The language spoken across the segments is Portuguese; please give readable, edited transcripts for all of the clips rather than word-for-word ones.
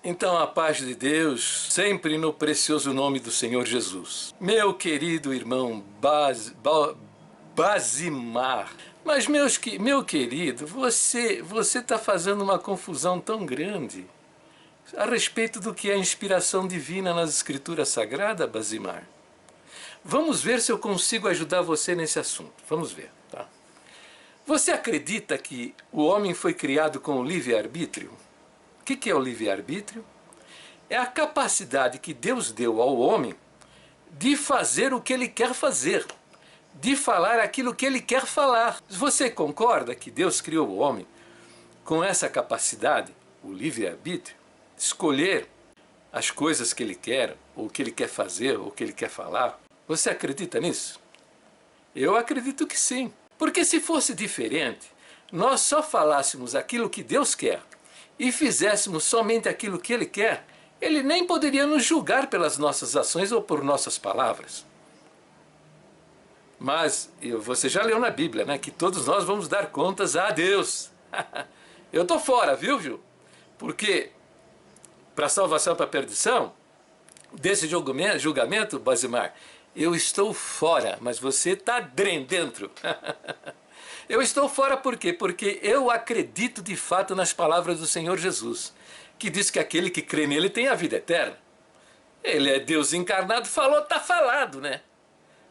Então a paz de Deus, sempre no precioso nome do Senhor Jesus. Meu querido irmão Basimar, mas meu querido, você está fazendo uma confusão tão grande a respeito do que é a inspiração divina nas Escrituras Sagradas, Basimar. Vamos ver se eu consigo ajudar você nesse assunto. Vamos ver, tá? Você acredita que o homem foi criado com o livre-arbítrio? O que é o livre-arbítrio? É a capacidade que Deus deu ao homem de fazer o que ele quer fazer, de falar aquilo que ele quer falar. Você concorda que Deus criou o homem com essa capacidade, o livre-arbítrio, de escolher as coisas que ele quer, ou o que ele quer fazer, ou o que ele quer falar? Você acredita nisso? Eu acredito que sim. Porque se fosse diferente, nós só falássemos aquilo que Deus quer e fizéssemos somente aquilo que Ele quer, Ele nem poderia nos julgar pelas nossas ações ou por nossas palavras. Mas você já leu na Bíblia, né, que todos nós vamos dar contas a Deus. Eu estou fora, viu, Gil? Porque para salvação, para perdição, desse julgamento, Basimar, eu estou fora, mas você está dentro. Eu estou fora por quê? Porque eu acredito de fato nas palavras do Senhor Jesus, que diz que aquele que crê nele tem a vida eterna. Ele é Deus encarnado, falou, está falado, né?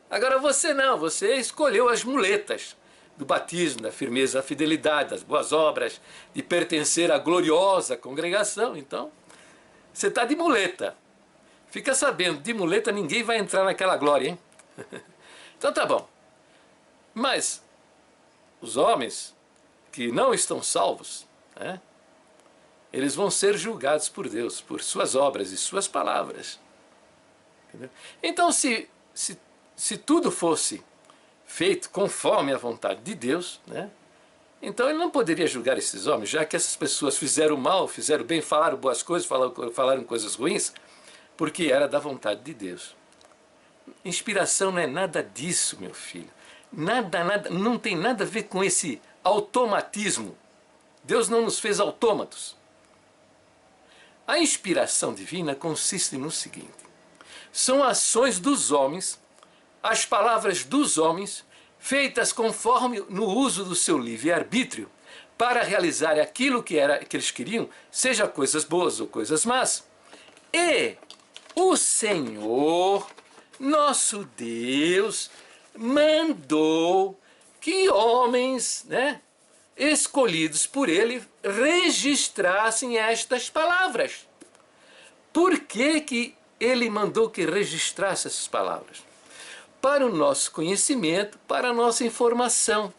Agora você não, você escolheu as muletas do batismo, da firmeza, da fidelidade, das boas obras, de pertencer à gloriosa congregação. Então, você está de muleta. Fica sabendo, de muleta ninguém vai entrar naquela glória, hein? Então tá bom. Mas os homens que não estão salvos, né, eles vão ser julgados por Deus, por suas obras e suas palavras. Entendeu? Então se tudo fosse feito conforme a vontade de Deus, né, então ele não poderia julgar esses homens, já que essas pessoas fizeram mal, fizeram bem, falaram boas coisas, falaram coisas ruins, porque era da vontade de Deus. Inspiração não é nada disso, meu filho. Nada, não tem nada a ver com esse automatismo. Deus não nos fez autômatos. A inspiração divina consiste no seguinte: são ações dos homens, as palavras dos homens, feitas conforme no uso do seu livre-arbítrio, para realizar aquilo que eles queriam, seja coisas boas ou coisas más. E o Senhor, nosso Deus, mandou que homens, né, escolhidos por Ele, registrassem estas palavras. Por que Ele mandou que registrasse essas palavras? Para o nosso conhecimento, para a nossa informação.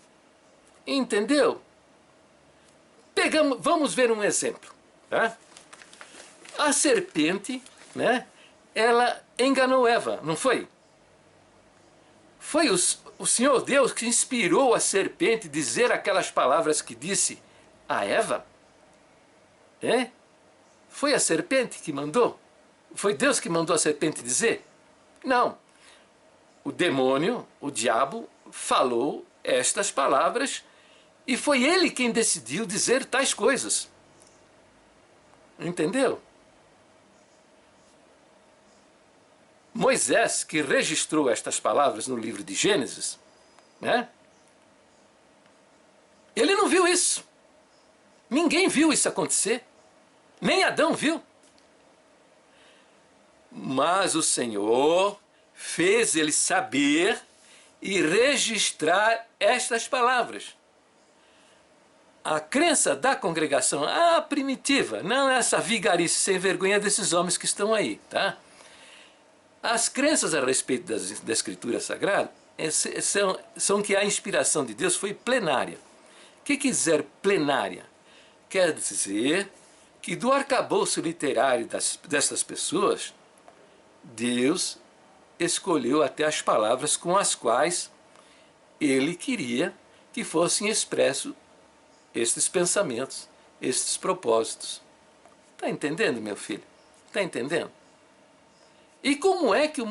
Entendeu? Vamos ver um exemplo. Tá? A serpente, né, ela enganou Eva, não foi? Foi o Senhor Deus que inspirou a serpente a dizer aquelas palavras que disse a Eva? É? Foi a serpente que mandou? Foi Deus que mandou a serpente dizer? Não. O demônio, o diabo, falou estas palavras e foi ele quem decidiu dizer tais coisas. Entendeu? Moisés, que registrou estas palavras no livro de Gênesis, né? Ele não viu isso. Ninguém viu isso acontecer. Nem Adão viu. Mas o Senhor fez ele saber e registrar estas palavras. A crença da congregação, a primitiva, não essa vigarice sem vergonha desses homens que estão aí, tá? As crenças a respeito da Escritura Sagrada são que a inspiração de Deus foi plenária. O que quer dizer plenária? Quer dizer que do arcabouço literário dessas pessoas, Deus escolheu até as palavras com as quais Ele queria que fossem expressos estes pensamentos, estes propósitos. Está entendendo, meu filho? Está entendendo? E como é que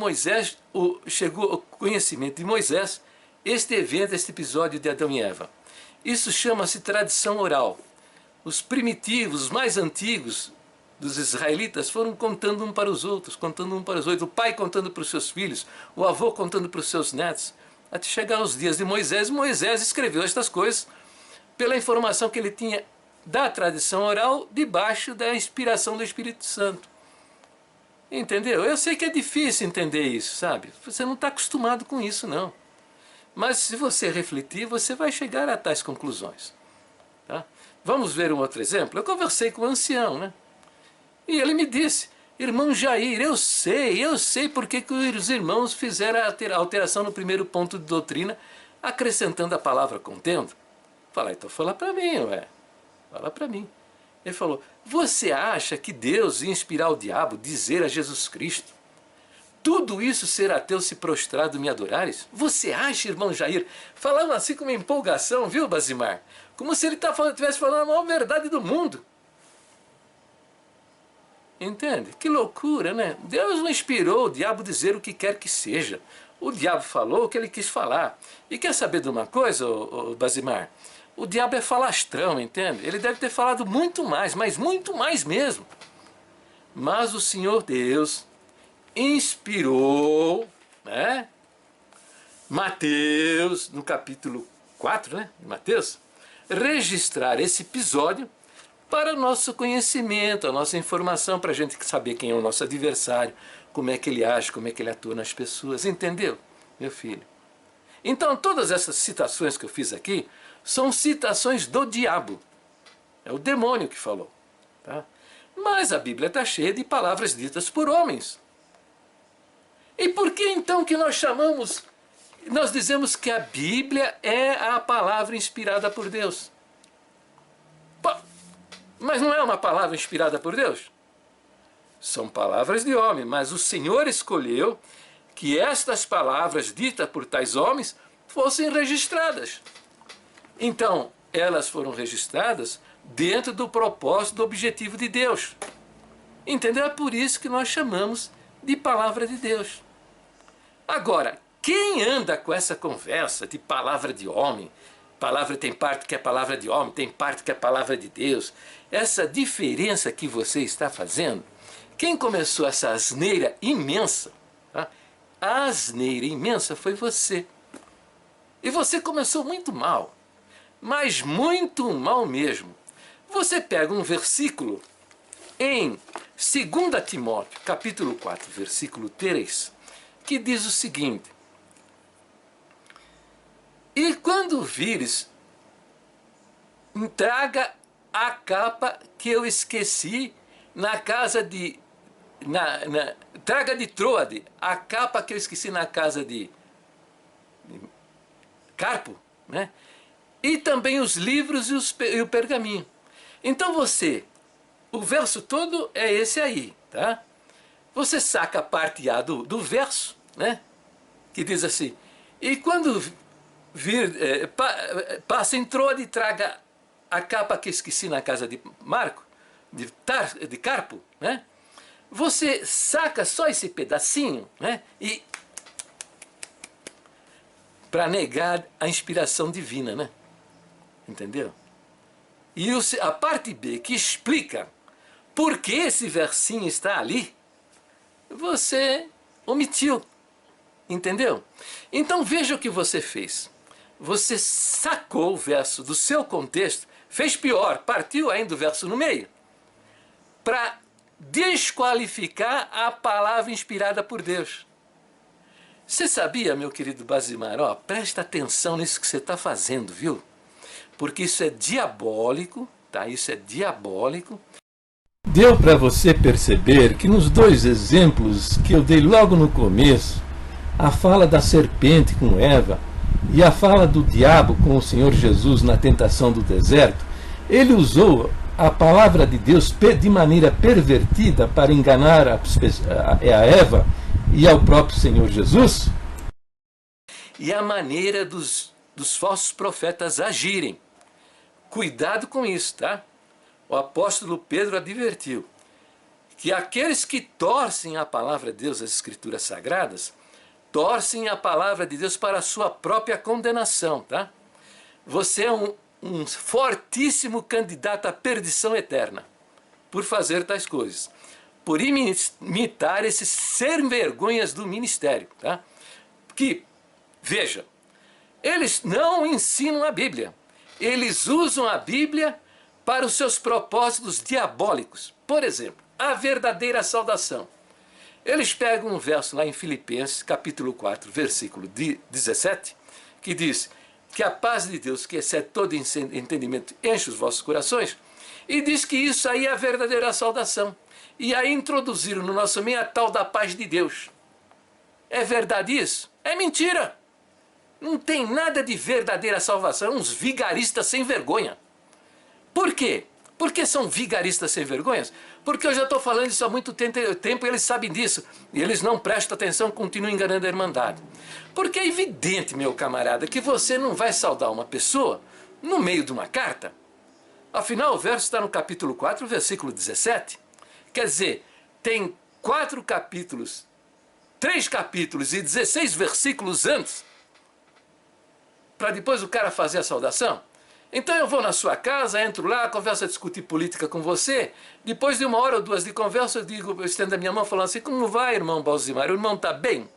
chegou ao conhecimento de Moisés este evento, este episódio de Adão e Eva? Isso chama-se tradição oral. Os primitivos, os mais antigos dos israelitas foram contando um para os outros, contando um para os outros, o pai contando para os seus filhos, o avô contando para os seus netos, até chegar aos dias de Moisés. Moisés escreveu estas coisas pela informação que ele tinha da tradição oral, debaixo da inspiração do Espírito Santo. Entendeu? Eu sei que é difícil entender isso, sabe? Você não está acostumado com isso, não. Mas se você refletir, você vai chegar a tais conclusões. Tá? Vamos ver um outro exemplo? Eu conversei com um ancião, né? E ele me disse: irmão Jair, eu sei porque que os irmãos fizeram a alteração no primeiro ponto de doutrina, acrescentando a palavra contendo. Falei, então fala para mim, ué. Fala para mim. Ele falou: você acha que Deus ia inspirar o diabo dizer a Jesus Cristo: tudo isso será teu se prostrado me adorares? Você acha, irmão Jair? Falando assim com uma empolgação, viu, Basimar? Como se ele estivesse falando a maior verdade do mundo. Entende? Que loucura, né? Deus não inspirou o diabo dizer o que quer que seja. O diabo falou o que ele quis falar. E quer saber de uma coisa, Basimar? O diabo é falastrão, entende? Ele deve ter falado muito mais, mas muito mais mesmo. Mas o Senhor Deus inspirou, né, Mateus, no capítulo 4, né, de Mateus, registrar esse episódio para o nosso conhecimento, a nossa informação, para a gente saber quem é o nosso adversário, como é que ele age, como é que ele atua nas pessoas. Entendeu, meu filho? Então, todas essas citações que eu fiz aqui são citações do diabo. É o demônio que falou. Tá? Mas a Bíblia está cheia de palavras ditas por homens. E por que então que nós dizemos que a Bíblia é a palavra inspirada por Deus? Pô, mas não é uma palavra inspirada por Deus? São palavras de homem, mas o Senhor escolheu que estas palavras ditas por tais homens fossem registradas. Então, elas foram registradas dentro do propósito, do objetivo de Deus. Entendeu? É por isso que nós chamamos de palavra de Deus. Agora, quem anda com essa conversa de palavra de homem, palavra tem parte que é palavra de homem, tem parte que é palavra de Deus, essa diferença que você está fazendo, quem começou essa asneira imensa, tá? A asneira imensa foi você. E você começou muito mal, mas muito mal mesmo. Você pega um versículo em 2 Timóteo, capítulo 4, versículo 3, que diz o seguinte: e quando vires, traga a capa que eu esqueci na casa de... traga de Troade a capa que eu esqueci na casa de Carpo, né? E também os livros e o pergaminho. Então o verso todo é esse aí, tá? Você saca a parte A do verso, né? Que diz assim: e quando vir, passa em Troade e traga a capa que esqueci na casa de Marco, de Carpo, né? Você saca só esse pedacinho, né? E para negar a inspiração divina, né? Entendeu? E a parte B, que explica por que esse versinho está ali, você omitiu. Entendeu? Então veja o que você fez. Você sacou o verso do seu contexto, fez pior, partiu ainda do verso no meio, para desqualificar a palavra inspirada por Deus. Você sabia, meu querido Basimar, ó, presta atenção nisso que você está fazendo, viu? Porque isso é diabólico, tá? Isso é diabólico. Deu para você perceber que nos dois exemplos que eu dei logo no começo, a fala da serpente com Eva e a fala do diabo com o Senhor Jesus na tentação do deserto, ele usou a palavra de Deus de maneira pervertida para enganar a Eva e ao próprio Senhor Jesus. E a maneira dos falsos profetas agirem. Cuidado com isso, tá? O apóstolo Pedro advertiu que aqueles que torcem a palavra de Deus, as escrituras sagradas, torcem a palavra de Deus para a sua própria condenação, tá? Você é um fortíssimo candidato à perdição eterna. por fazer tais coisas, por imitar esses sem-vergonhas do ministério, tá? Que, veja, eles não ensinam a Bíblia, eles usam a Bíblia para os seus propósitos diabólicos. Por exemplo, a verdadeira saudação. Eles pegam um verso lá em Filipenses, capítulo 4, versículo 17, que diz que a paz de Deus, que excede todo entendimento, enche os vossos corações, e diz que isso aí é a verdadeira saudação. E aí introduziram no nosso meio a tal da paz de Deus. É verdade isso? É mentira! Não tem nada de verdadeira salvação, uns vigaristas sem vergonha. Por quê? Por que são vigaristas sem vergonhas? Porque eu já estou falando isso há muito tempo e eles sabem disso. E eles não prestam atenção, continuam enganando a Irmandade. Porque é evidente, meu camarada, que você não vai saudar uma pessoa no meio de uma carta. Afinal, o verso está no capítulo 4, versículo 17. Quer dizer, tem 3 capítulos e 16 versículos antes, para depois o cara fazer a saudação. Então eu vou na sua casa, entro lá, converso a discutir política com você, depois de 1 hora ou 2 de conversa, eu estendo a minha mão falando assim, como vai, irmão Balzimar? O irmão está bem?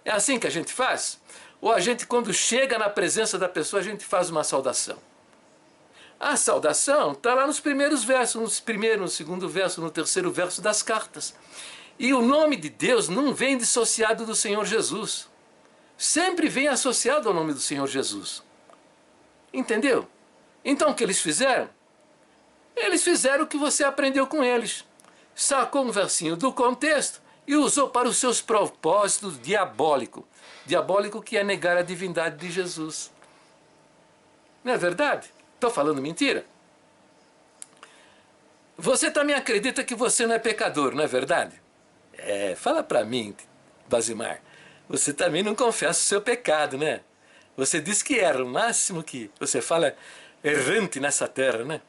É assim que a gente faz? Ou a gente, quando chega na presença da pessoa, a gente faz uma saudação? A saudação está lá nos primeiros versos, no primeiro, no segundo verso, no terceiro verso das cartas. E o nome de Deus não vem dissociado do Senhor Jesus. Sempre vem associado ao nome do Senhor Jesus. Entendeu? Então o que eles fizeram? Eles fizeram o que você aprendeu com eles. Sacou um versinho do contexto e usou para os seus propósitos diabólicos. Diabólico que é negar a divindade de Jesus. Não é verdade? Estou falando mentira? Você também acredita que você não é pecador, não é verdade? Fala para mim, Balzimar. Você também não confessa o seu pecado, né? Você diz que erra, o máximo que você fala errante nessa terra, né?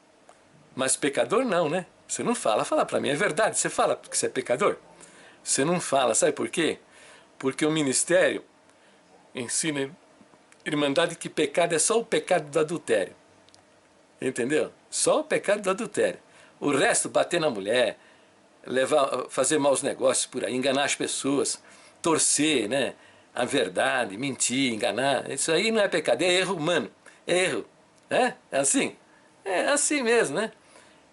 Mas pecador não, né? Você não fala. Fala para mim, é verdade, você fala que você é pecador? Você não fala, sabe por quê? Porque o ministério ensina Irmandade que pecado é só o pecado do adultério. Entendeu? Só o pecado do adultério. O resto, bater na mulher, fazer maus negócios por aí, enganar as pessoas, torcer, né? A verdade, mentir, enganar, isso aí não é pecado, é erro humano, é erro. É assim? É assim mesmo, né?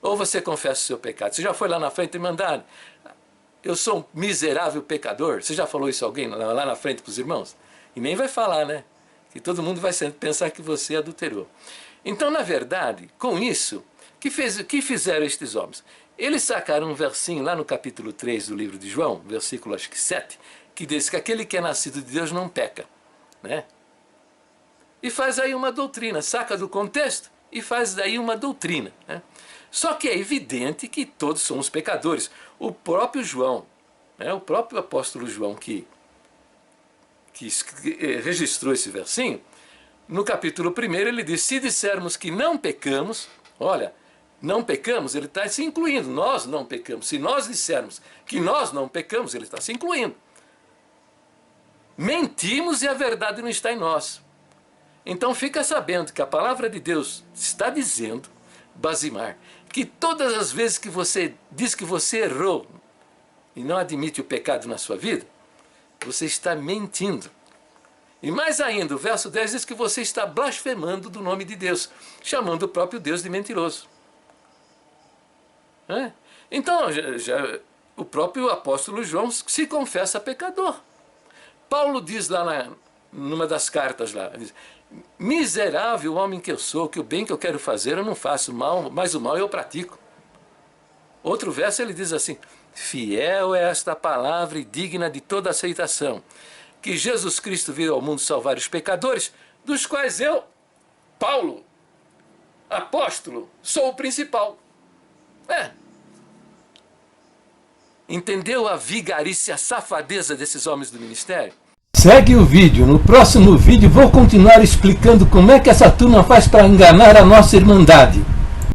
Ou você confessa o seu pecado. Você já foi lá na frente e mandado, eu sou um miserável pecador. Você já falou isso a alguém lá na frente para os irmãos? E nem vai falar, né? Que todo mundo vai pensar que você adulterou. Então, na verdade, com isso, que fizeram estes homens? Eles sacaram um versinho lá no capítulo 3 do livro de João, versículo acho que 7, que diz que aquele que é nascido de Deus não peca, né? E faz aí uma doutrina, saca do contexto e faz daí uma doutrina, né? Só que é evidente que todos somos pecadores. O próprio João, né, o próprio apóstolo João que registrou esse versinho, no capítulo 1 ele diz, se dissermos que não pecamos, olha, não pecamos, ele está se incluindo, nós não pecamos. Se nós dissermos que nós não pecamos, ele está se incluindo. Mentimos e a verdade não está em nós. Então fica sabendo que a palavra de Deus está dizendo, Balzimar, que todas as vezes que você diz que você errou e não admite o pecado na sua vida, você está mentindo. E mais ainda, o verso 10 diz que você está blasfemando do nome de Deus, chamando o próprio Deus de mentiroso. Então, o próprio apóstolo João se confessa pecador. Paulo diz lá numa das cartas lá, diz, miserável homem que eu sou, que o bem que eu quero fazer eu não faço, mas o mal eu pratico. Outro verso ele diz assim, fiel é esta palavra e digna de toda aceitação, que Jesus Cristo veio ao mundo salvar os pecadores, dos quais eu, Paulo, apóstolo, sou o principal. Entendeu a vigarice, a safadeza desses homens do ministério? Segue o vídeo. No próximo vídeo vou continuar explicando como é que essa turma faz para enganar a nossa Irmandade.